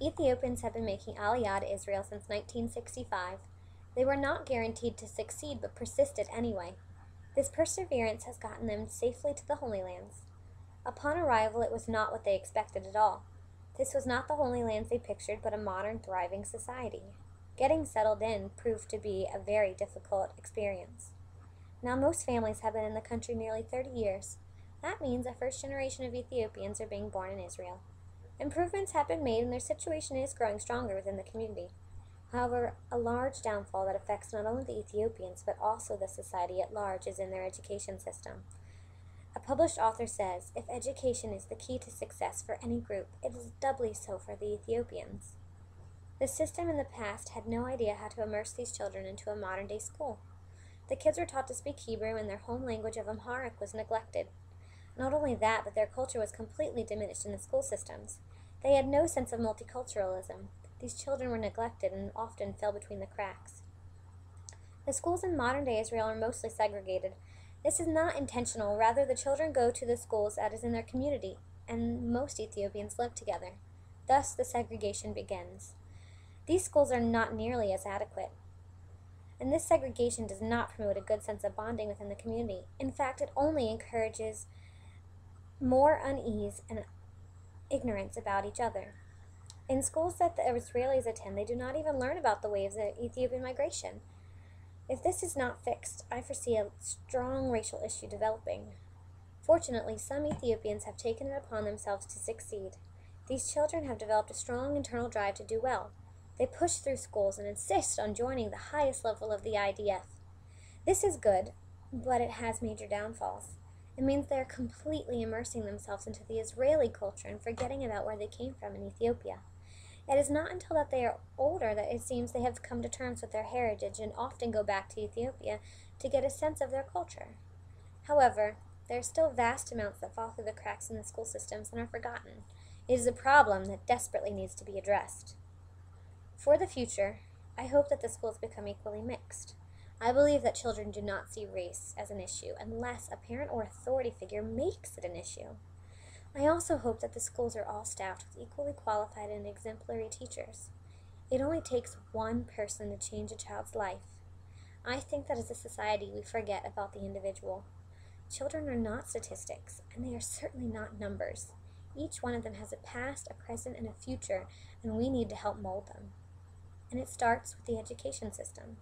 Ethiopians have been making Aliyah to Israel since 1965. They were not guaranteed to succeed, but persisted anyway. This perseverance has gotten them safely to the Holy Lands. Upon arrival, it was not what they expected at all. This was not the Holy Lands they pictured, but a modern, thriving society. Getting settled in proved to be a very difficult experience. Now, most families have been in the country nearly 30 years. That means a first generation of Ethiopians are being born in Israel. Improvements have been made and their situation is growing stronger within the community. However, a large downfall that affects not only the Ethiopians but also the society at large is in their education system. A published author says, if education is the key to success for any group, it is doubly so for the Ethiopians. The system in the past had no idea how to immerse these children into a modern-day school. The kids were taught to speak Hebrew and their home language of Amharic was neglected. Not only that, but their culture was completely diminished in the school systems. They had no sense of multiculturalism. These children were neglected and often fell between the cracks. The schools in modern-day Israel are mostly segregated. This is not intentional. Rather, the children go to the schools that is in their community, and most Ethiopians live together. Thus, the segregation begins. These schools are not nearly as adequate. And this segregation does not promote a good sense of bonding within the community. In fact, it only encourages more unease and ignorance about each other. In schools that the Israelis attend, they do not even learn about the waves of Ethiopian migration. If this is not fixed, I foresee a strong racial issue developing. Fortunately, some Ethiopians have taken it upon themselves to succeed. These children have developed a strong internal drive to do well. They push through schools and insist on joining the highest level of the IDF. This is good, but it has major downfalls. It means they are completely immersing themselves into the Israeli culture and forgetting about where they came from in Ethiopia. It is not until that they are older that it seems they have come to terms with their heritage and often go back to Ethiopia to get a sense of their culture. However, there are still vast amounts that fall through the cracks in the school systems and are forgotten. It is a problem that desperately needs to be addressed. For the future, I hope that the schools become equally mixed. I believe that children do not see race as an issue unless a parent or authority figure makes it an issue. I also hope that the schools are all staffed with equally qualified and exemplary teachers. It only takes one person to change a child's life. I think that as a society we forget about the individual. Children are not statistics, and they are certainly not numbers. Each one of them has a past, a present, and a future, and we need to help mold them. And it starts with the education system.